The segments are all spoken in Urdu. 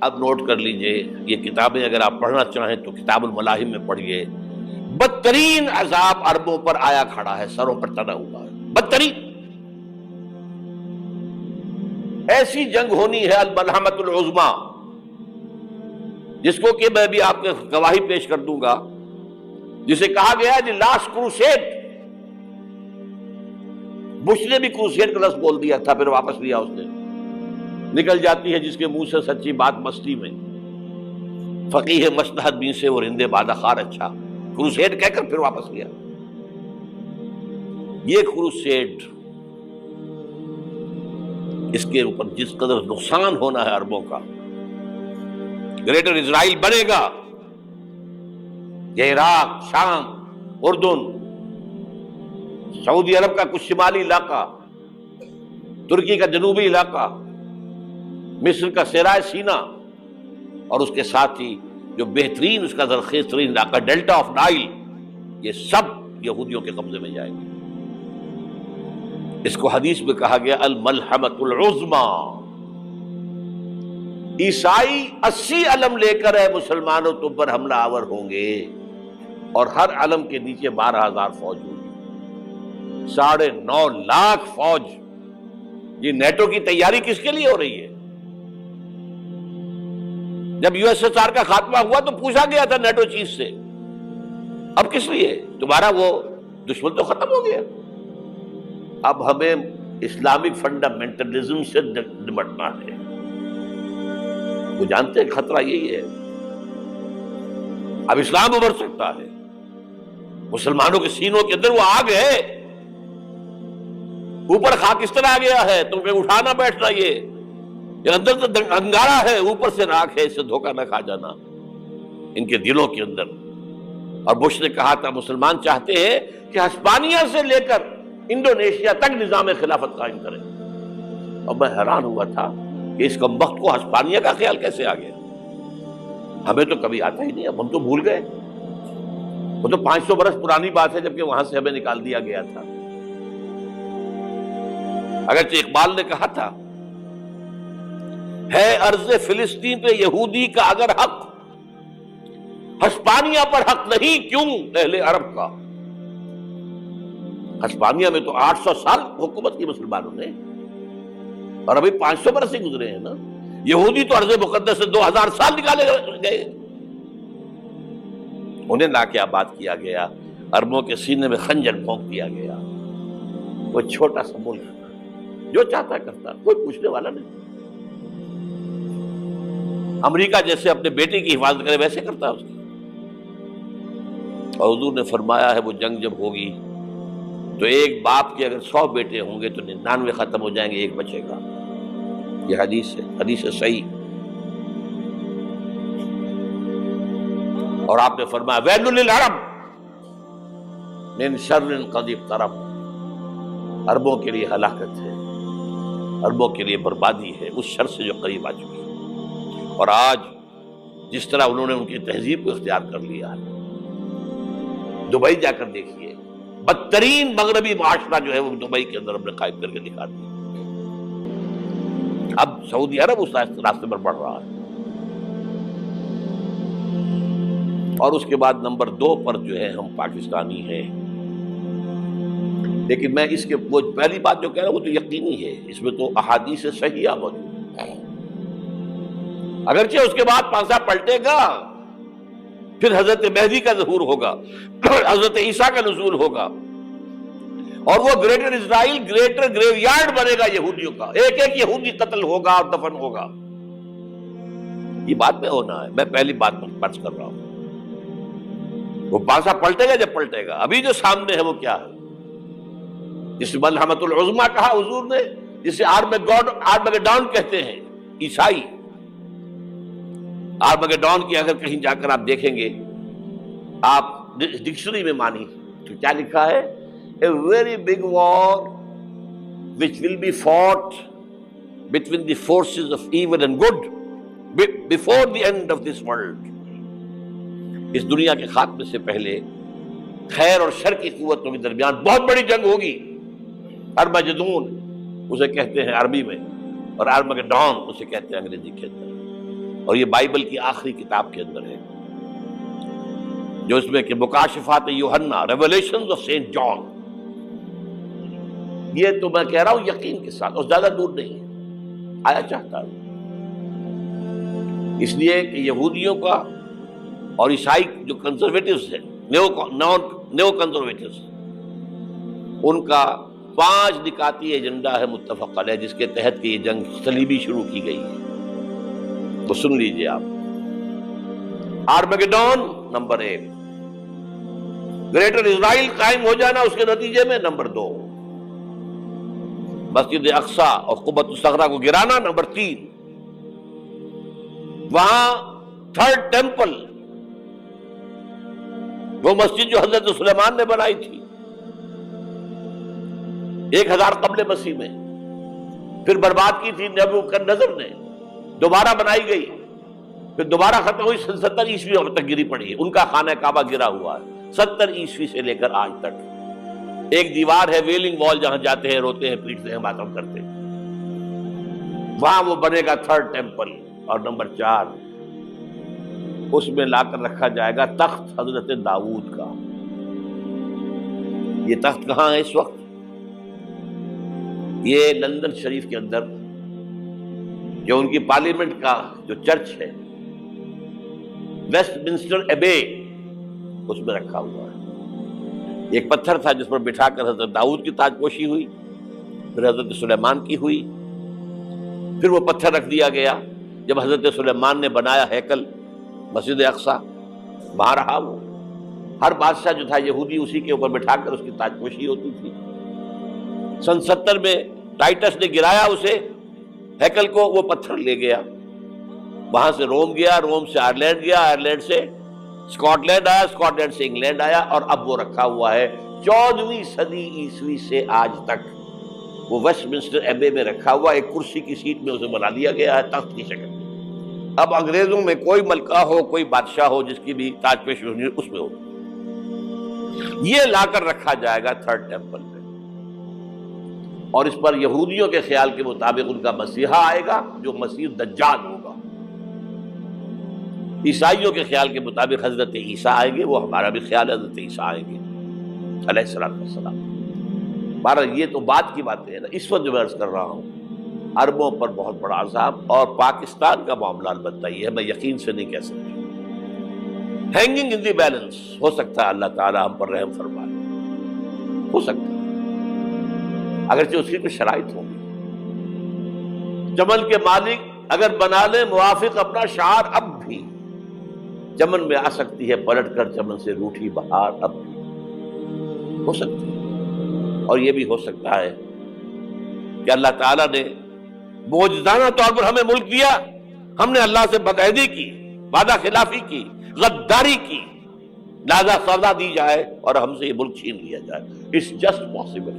اب نوٹ کر لیجئے، یہ کتابیں اگر آپ پڑھنا چاہیں تو کتاب الملاحم میں پڑھیے، بدترین عذاب عربوں پر آیا کھڑا ہے، سروں پر تنا ہوا ہے، بدترین ایسی جنگ ہونی ہے الملحمۃ العظمیٰ، جس کو کہ میں بھی آپ کے گواہی پیش کر دوں گا، جسے کہا گیا ہے لاسٹ کروسیڈ۔ بش نے بھی کروسیڈ کا لفظ بول دیا تھا، پھر واپس لیا اس نے۔ نکل جاتی ہے جس کے منہ سے سچی بات مستی میں، فقیہ مصلحت بین سے وہ رندے بادہ خار اچھا، کروسیڈ کہہ کر پھر واپس لیا۔ یہ کروسیڈ، اس کے اوپر جس قدر نقصان ہونا ہے عربوں کا، گریٹر اسرائیل بنے گا، یہ عراق، شام، اردن، سعودی عرب کا کچھ شمالی علاقہ، ترکی کا جنوبی علاقہ، مصر کا صحرائے سینا، اور اس کے ساتھ ہی جو بہترین اس کا زرخیز ترین علاقہ ڈیلٹا آف نائل، یہ سب یہودیوں کے قبضے میں جائیں گے۔ اس کو حدیث میں کہا گیا الملحمۃ العظمیٰ۔ عیسائی 80 علم لے کر اے مسلمانوں تم پر حملہ آور ہوں گے، اور ہر علم کے نیچے 12,000 فوج ہوگی، 9.5 لاکھ فوج۔ یہ نیٹو کی تیاری کس کے لیے ہو رہی ہے؟ جب یو ایس ایس آر کا خاتمہ ہوا تو پوچھا گیا تھا نیٹو چیف سے، اب کس لیے؟ تمہارا وہ دشمن تو ختم ہو گیا، اب ہمیں اسلامک فنڈامنٹلزم سے نمٹنا ہے۔ وہ جانتے ہیں خطرہ یہی ہے، اب اسلام ابھر سکتا ہے، مسلمانوں کے سینوں کے اندر وہ آگ ہے، اوپر خاکستر آ گیا ہے، تمہیں اٹھانا بیٹھنا، یہ اندر تو انگارہ ہے، اوپر سے راکھ ہے، اس سے دھوکہ نہ کھا جانا ان کے دلوں کے اندر۔ اور بش نے کہا تھا مسلمان چاہتے ہیں کہ ہسپانیہ سے لے کر انڈونیشیا تک نظام خلافت قائم کریں، اور میں حیران ہوا تھا کہ اس کمبخت کو ہسپانیہ کا خیال کیسے آ گیا؟ ہمیں تو کبھی آتا ہی نہیں، اب ہم تو بھول گئے، وہ تو 500 برس پرانی بات ہے جبکہ وہاں سے ہمیں نکال دیا گیا تھا۔ اگرچہ اقبال نے کہا تھا ہے ارض فلسطین پہ یہودی کا اگر حق، ہسپانیہ پر حق نہیں کیوں اہل عرب کا؟ ہسپانیہ میں تو 800 سال حکومت کی مسلمانوں نے، اور ابھی 500 برس سے گزرے ہیں نا۔ یہودی تو ارض مقدس سے 2000 سال نکالے گئے، انہیں لا کے آباد کیا گیا، عربوں کے سینے میں خنجر پھونک دیا گیا۔ وہ چھوٹا سا ملک جو چاہتا کرتا، کوئی پوچھنے والا نہیں۔ امریکہ جیسے اپنے بیٹے کی حفاظت کرے ویسے کرتا اس کی۔ اور حضور نے فرمایا ہے وہ جنگ جب ہوگی تو ایک باپ کے اگر 100 بیٹے ہوں گے تو 99 ختم ہو جائیں گے، ایک بچے گا۔ یہ حدیث ہے، حدیث ہے صحیح۔ اور آپ نے فرمایا ویل للعرب من شر قد اقترب، عربوں کے لیے ہلاکت ہے، عربوں کے لیے بربادی ہے اس شر سے جو قریب آ چکی ہے۔ اور آج جس طرح انہوں نے ان کی تہذیب کو اختیار کر لیا ہے، دبئی جا کر دیکھیے، بدترین مغربی معاشرہ جو ہے وہ دبئی کے اندر ہم نے قائم کر کے دکھا دیا۔ اب سعودی عرب اس راستے پر بڑھ رہا ہے۔ اور اس کے بعد نمبر 2 پر جو ہے ہم پاکستانی ہیں، لیکن میں اس کے وہ پہلی بات جو کہہ رہا ہوں وہ تو یقینی ہے، اس میں تو احادیث صحیحہ موجود ہے۔ اگرچہ اس کے بعد پانسا پلٹے گا، پھر حضرت مہدی کا ظہور ہوگا، حضرت عیسیٰ کا نزول ہوگا، اور وہ گریٹر اسرائیل گریٹر گریو یارڈ بنے گا یہودیوں کا، ایک ایک یہودی قتل ہوگا اور دفن ہوگا۔ یہ بات میں ہونا ہے، میں پہلی بات پر فرض کر رہا ہوں۔ وہ پانسا پلٹے گا جب پلٹے گا، ابھی جو سامنے ہے وہ کیا ہے؟ جس ملحمۃ العظمیٰ کہا حضور نے، جسے آرمگیڈون کہتے ہیں عیسائی۔ آرمگیڈون کی اگر کہیں جا کر آپ دیکھیں گے، آپ ڈکشنری میں مانی تو کیا لکھا ہے؟ A very big war which will be fought between the forces of evil and good before the end of this world۔ اس دنیا کے خاتمے سے پہلے خیر اور شر کی قوتوں کے درمیان بہت بڑی جنگ ہوگی۔ ارمجدون اسے کہتے ہیں عربی میں، اور آرمگیڈون اسے کہتے ہیں انگریزی کے اندر۔ اور یہ بائبل کی آخری کتاب کے اندر ہے، جو اس میں کہ مکاشفات یوحنا، ریولیشنز آف سینٹ جان، یہ تو میں کہہ رہا ہوں یقین کے ساتھ، اور زیادہ دور نہیں ہے، آیا چاہتا ہے۔ اس لیے کہ یہودیوں کا اور عیسائی جو کنزرویٹوز ہیں، نیو کنزرویٹوز، ان کا 5 نکاتی ایجنڈا ہے متفق علیہ، جس کے تحت کہ یہ جنگ صلیبی شروع کی گئی ہے۔ تو سن لیجئے آپ، آرمیگیڈون نمبر 1، گریٹر اسرائیل قائم ہو جانا اس کے نتیجے میں نمبر 2، مسجد اقصی اور قبۃ الصغریٰ کو گرانا نمبر 3، وہاں 3rd ٹیمپل، وہ مسجد جو حضرت سلیمان نے بنائی تھی 1000 قبل مسیح میں، پھر برباد کی تھی نبوکدنضر نے، دوبارہ بنائی گئی، پھر دوبارہ ختم ہوئی 70 عیسوی تک گری پڑی ہے۔ ان کا خانہ کعبہ گرا ہوا ہے 70 عیسوی سے لے کر آج تک۔ ایک دیوار ہے ویلنگ وال، جہاں جاتے ہیں، روتے ہیں، پیٹتے ہیں، ماتم کرتے ہیں، وہاں وہ بنے گا 3rd ٹیمپل۔ اور نمبر 4، اس میں لا کر رکھا جائے گا تخت حضرت داؤد کا۔ یہ تخت کہاں ہے اس وقت؟ یہ لندن شریف کے اندر جو ان کی پارلیمنٹ کا جو چرچ ہے، ویسٹ منسٹر ایبے، اس میں رکھا ہوا ہے۔ ایک پتھر تھا جس پر بٹھا کر حضرت داؤد کی تاج پوشی ہوئی، پھر حضرت سلیمان کی ہوئی، پھر وہ پتھر رکھ دیا گیا جب حضرت سلیمان نے بنایا ہیکل مسجد اقصی، وہاں رہا وہ۔ ہر بادشاہ جو تھا یہودی اسی کے اوپر بٹھا کر اس کی تاج پوشی ہوتی تھی۔ سن 70 میں ٹائٹس نے گرایا اسے، ہیکل کو، وہ پتھر لے گیا، وہاں سے روم گیا، روم سے آئرلینڈ گیا، آئرلینڈ سے اسکاٹ لینڈ آیا، اسکاٹ لینڈ سے انگلینڈ آیا، اور اب وہ رکھا ہوا ہے 14ویں صدی عیسوی سے آج تک۔ وہ ویسٹ منسٹر ایبے میں رکھا ہوا، ایک کرسی کی سیٹ میں اسے بنا دیا گیا ہے تخت کی شکل میں۔ اب انگریزوں میں کوئی ملکہ ہو، کوئی بادشاہ ہو جس کی بھی تاج پوشی ہونی اس میں ہو، یہ لا کر رکھا جائے گا 3rd ٹیمپل میں۔ اور اس پر یہودیوں کے خیال کے مطابق ان کا مسیحا آئے گا جو مسیح دجال ہوگا، عیسائیوں کے خیال کے مطابق حضرت عیسیٰ آئیں گے، وہ ہمارا بھی خیال ہے حضرت عیسیٰ آئیں گے علیہ السلام۔ بہرحال یہ تو بات کی باتیں ہیں نا، اس وقت جو میں عرض کر رہا ہوں عربوں پر بہت بڑا عذاب، اور پاکستان کا معاملہ البتہ یہ ہے، میں یقین سے نہیں کہہ سکتا، ہینگنگ ان دی بیلنس، ہو سکتا ہے اللہ تعالیٰ ہم پر رحم فرمائے، ہو سکتا ہے، اگرچہ اس کی کچھ شرائط ہوں گی۔ چمن کے مالک اگر بنا لیں موافق اپنا شعار، اب بھی چمن میں آ سکتی ہے پلٹ کر چمن سے روٹھی بہار، اب بھی ہو سکتی ہے۔ اور یہ بھی ہو سکتا ہے کہ اللہ تعالیٰ نے معجزانہ طور پر ہمیں ملک دیا، ہم نے اللہ سے بدعہدی کی، وعدہ خلافی کی، غداری کی، لہذا سزا دی جائے اور ہم سے یہ ملک چھین لیا جائے۔ اٹس جسٹ پاسبل،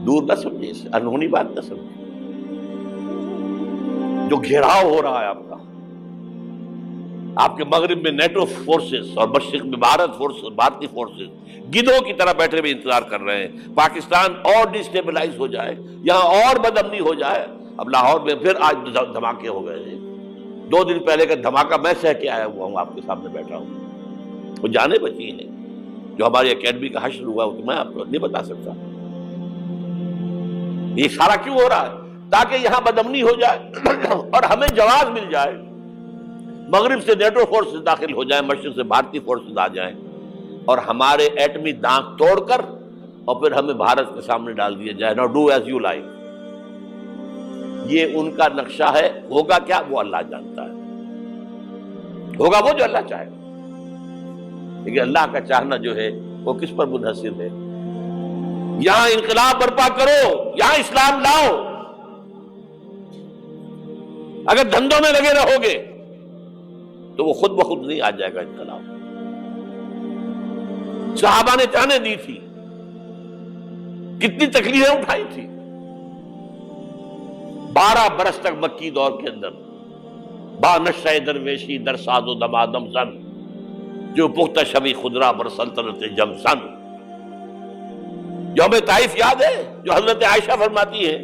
دور نہ سمجھے، اسے انہونی بات نہ سمجھے۔ جو گھیراؤ ہو رہا ہے آپ کا، آپ کے مغرب میں نیٹو فورسز اور مشرق میں بھارتی فورسز گدھوں کی طرح بیٹھے ہوئے انتظار کر رہے ہیں پاکستان اور ڈسٹیبلائز ہو جائے، یہاں اور بدامنی ہو جائے۔ اب لاہور میں پھر آج دھماکے ہو گئے ہیں، 2 دن پہلے کا دھماکہ میں سہ کے آیا ہوا ہوں، آپ کے سامنے بیٹھا ہوں، وہ جانیں بچی ہیں، جو ہماری اکیڈمی کا حشر ہوا وہ تو میں آپ کو نہیں بتا سکتا۔ یہ سارا کیوں ہو رہا ہے؟ تاکہ یہاں بدامنی ہو جائے اور ہمیں جواز مل جائے، مغرب سے نیٹو فورسز داخل ہو جائیں، مشرق سے بھارتی فورسز آ جائیں، اور ہمارے ایٹمی دانت توڑ کر اور پھر ہمیں بھارت کے سامنے ڈال دیا جائے، نو ڈو ایز یو لائک۔ یہ ان کا نقشہ ہے، ہوگا کیا وہ اللہ جانتا ہے، ہوگا وہ جو اللہ چاہے، لیکن اللہ کا چاہنا جو ہے وہ کس پر منحصر ہے؟ یہاں انقلاب برپا کرو، یہاں اسلام لاؤ، اگر دھندوں میں لگے رہو گے تو وہ خود بخود نہیں آ جائے گا انقلاب۔ صحابہ نے جانیں دی تھی، کتنی تکلیفیں اٹھائی تھی، 12 برس تک مکی دور کے اندر با نشہ درویشی در ساز و دمادم زن، جو پختہ شبی خدرا بر سلطنت جم سن۔ یوم طائف یاد ہے جو حضرت عائشہ فرماتی ہے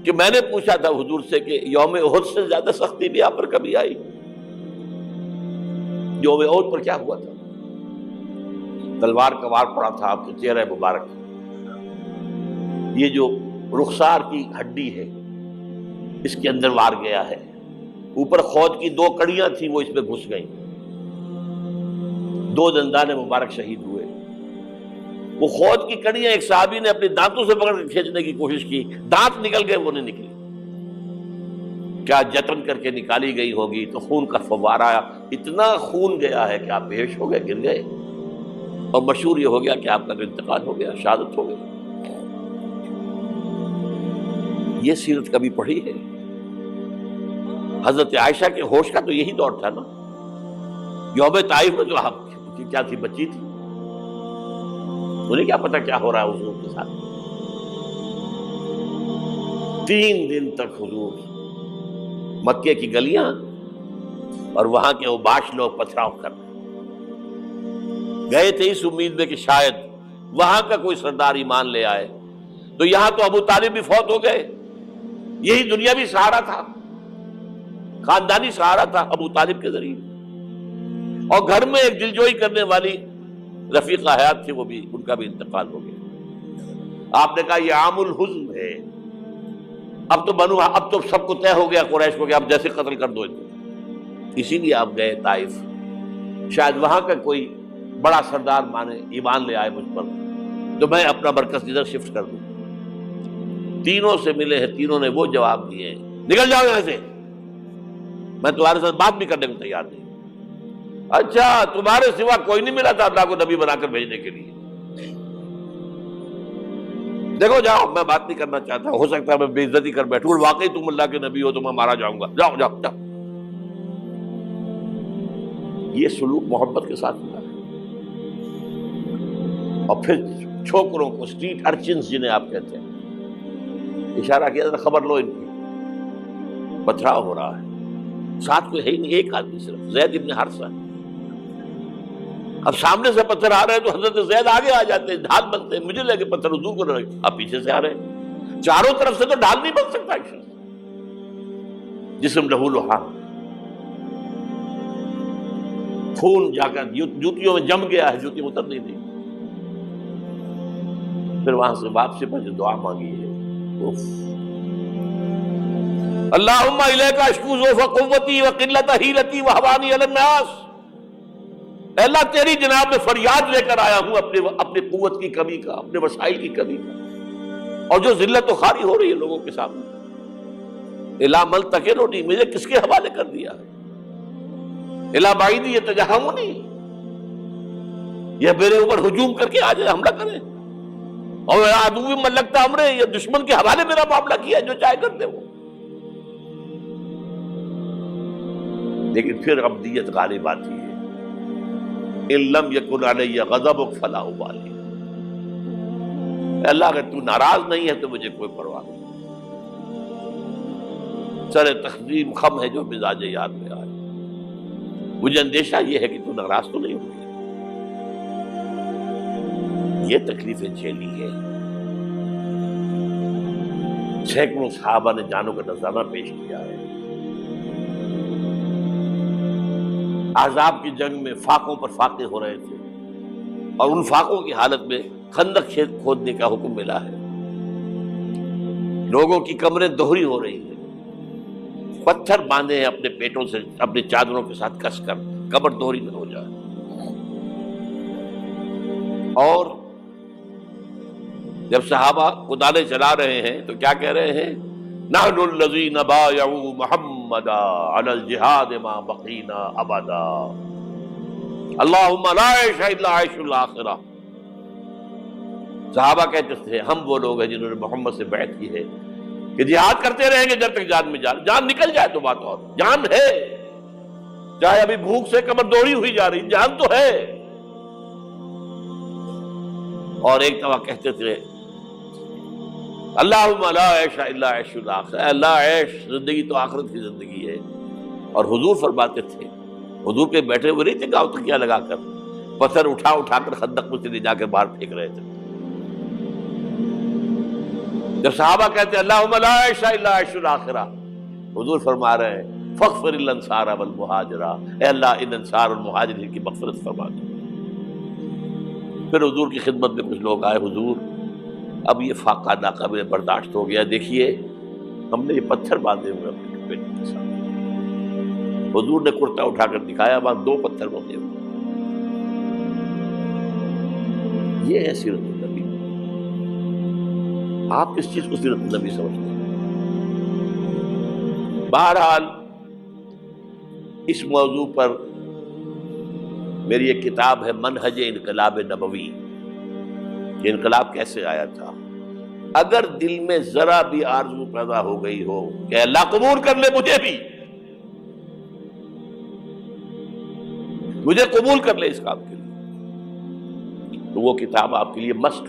کہ میں نے پوچھا تھا حضور سے کہ یوم احد سے زیادہ سختی بھی آپ پر کبھی آئی؟ یوم احد پر کیا ہوا تھا؟ تلوار کا وار پڑا تھا آپ کے چہرہ مبارک، یہ جو رخسار کی ہڈی ہے اس کے اندر وار گیا ہے، اوپر خود کی 2 کڑیاں تھیں وہ اس میں گھس گئیں، 2 دندان مبارک شہید ہوئے۔ وہ خود کی کڑیاں ایک صحابی نے اپنے دانتوں سے پکڑ کر کھینچنے کی کوشش کی، دانت نکل گئے، وہ نہیں نکلی، کیا جتن کر کے نکالی گئی ہوگی تو خون کا فوارہ، اتنا خون گیا ہے کہ آپ بے ہوش ہو گئے، گر گئے، اور مشہور یہ ہو گیا کہ آپ کا انتقال ہو گیا، شہادت ہو گئی۔ یہ سیرت کبھی پڑھی ہے؟ حضرت عائشہ کے ہوش کا تو یہی دور تھا نا، یوم طائف میں جو آپ کی کیا تھی، بچی تھی، انہیں کیا پتا کیا ہو رہا ہے حضور کے ساتھ۔ 3 دن تک حضور مکے کی گلیاں اور وہاں کے اوباش لوگ پتھراؤ کر گئے تھے اس امید میں کہ شاید وہاں کا کوئی سردار ایمان لے آئے، تو یہاں تو ابو طالب بھی فوت ہو گئے، یہی دنیاوی سہارا تھا، خاندانی سہارا تھا ابو طالب کے ذریعے، اور گھر میں ایک دلجوئی کرنے والی رفیقہ حیات تھی، وہ بھی، ان کا بھی انتقال ہو گیا۔ آپ نے کہا یہ عام الحزن ہے، اب تو سب کو طے ہو گیا قریش کو کہ اب جیسے قتل کر دو ان کو، اسی لیے آپ گئے طائف، شاید وہاں کا کوئی بڑا سردار مانے، ایمان لے آئے مجھ پر، تو میں اپنا مرکز ادھر شفٹ کر دوں۔ تینوں سے ملے ہیں، تینوں نے وہ جواب دیے ہیں، نکل جاؤ یہاں سے، میں تمہارے ساتھ بات بھی کرنے کو تیار نہیں۔ اچھا، تمہارے سوا کوئی نہیں ملا تھا اللہ کو نبی بنا کر بھیجنے کے لیے؟ دیکھو جاؤ، میں بات نہیں کرنا چاہتا، ہو سکتا ہے میں بے عزتی کر بیٹھوں، واقعی تم اللہ کے نبی ہو تو میں مارا جاؤں گا، جاؤ جاؤ جاؤ۔ یہ سلوک محبت کے ساتھ ہوا ہے۔ اور پھر چھوکروں کو، اسٹریٹ ارچنز جنہیں آپ کہتے ہیں، اشارہ کیا تھا، خبر لو ان کی، پتھراؤ ہو رہا ہے، ساتھ کوئی ہے ہی نہیں، ایک آدمی صرف، زید ابن حارثہ۔ اب سامنے سے پتھر آ رہے ہیں تو حضرت زید آگے آ جاتے ہیں، ڈھال بنتے ہیں، مجھے لگے پتھر حضور کو لگے، اب پیچھے سے آ رہے ہیں، چاروں طرف سے تو ڈھال نہیں بن سکتا، جسم لہو لہا، خون جا کر جوتیوں میں جم گیا ہے، جوتی اتر نہیں دی۔ پھر وہاں سے واپسی پر جو دعا مانگی ہے، اللہم الیک اشکو ضعف قوتی وقلت حیلتی وہوانی علی الناس، اے اللہ تیری جناب میں فریاد لے کر آیا ہوں اپنی قوت کی کمی کا، اپنے وسائل کی کمی کا، اور جو ذلت و خواری ہو رہی ہے لوگوں کے سامنے، الا ملتقلنی، مجھے کس کے حوالے کر دیا ہے، الا بعیدی یتجہمنی، یہ میرے اوپر ہجوم کر کے آ جائے، حملہ کرے، اور عدو من لگتا امرے، یہ دشمن کے حوالے میرا معاملہ کیا، جو چاہے کر دے وہ۔ لیکن پھر عبدیت غالب آتی ہے، ان لم یکن علی غضبک فلا ابالی، اللہ اگر تو ناراض نہیں ہے تو مجھے کوئی پرواہ نہیں، سر تقدیم خم ہے جو مزاج یاد میں آئے، مجھے اندیشہ یہ ہے کہ تو ناراض تو نہیں ہوگی۔ یہ تکلیفیں جھیلی ہے، سینکڑوں صحابہ نے جانوں کا نذرانہ پیش کیا ہے، احزاب کی جنگ میں فاقوں پر فاقے ہو رہے تھے، اور ان فاقوں کی حالت میں خندق کھودنے کا حکم ملا ہے، لوگوں کی کمریں دوہری ہو رہی ہیں، پتھر باندھے ہیں اپنے پیٹوں سے، اپنی چادروں کے ساتھ کس کر کمر دوہری نہ ہو جائے۔ اور جب صحابہ کدالیں چلا رہے ہیں تو کیا کہہ رہے ہیں، نحن الذین بایعوا محمدا علی الجہاد ما بقینا ابدا، اللہم لا عیش الا عیش الاخرہ۔ صحابہ کہتے تھے ہم وہ لوگ ہیں جنہوں نے محمد سے بیعت کی ہے کہ جہاد کرتے رہیں گے جب تک جان میں جان نکل جائے تو بات، اور جان ہے، چاہے ابھی بھوک سے کمر دوڑی ہوئی جا رہی، جان تو ہے۔ اور ایک دفعہ کہتے تھے اللہم لا عیش الا عیش الاخرہ، اللہ عیش، زندگی تو آخرت کی زندگی ہے۔ اور حضور فرماتے تھے، حضور کے بیٹھے ہوئے نہیں تھے گاؤں تکیہ لگا کر، پتھر اٹھا اٹھا کر خندق میں سے لے جا کر باہر پھینک رہے تھے۔ جب صحابہ کہتے ہیں اللہم لا عیش الا عیش الاخرہ، حضور فرما رہے ہیں فاغفر الانصار والمہاجرہ، اے اللہ ان انصار اور مہاجرین کی مغفرت فرما دے۔ پھر حضور کی خدمت میں کچھ لوگ آئے، حضور اب یہ فاقہ ناقابل برداشت ہو گیا، دیکھیے ہم نے یہ پتھر باندھے ہوئے اپنے پیٹ کے ساتھ۔ حضور نے کرتا اٹھا کر دکھایا، وہاں 2 پتھر بندھے ہوئے۔ یہ ہے سیرت النبی۔ آپ کس چیز کو سیرت النبی سمجھتے ہیں؟ بہرحال اس موضوع پر میری ایک کتاب ہے منہج انقلاب نبوی، کہ انقلاب کیسے آیا تھا۔ اگر دل میں ذرا بھی آرزو پیدا ہو گئی ہو کہ اللہ قبول کر لے مجھے قبول کر لے اس کام کے لیے، تو وہ کتاب آپ کے لیے مسٹ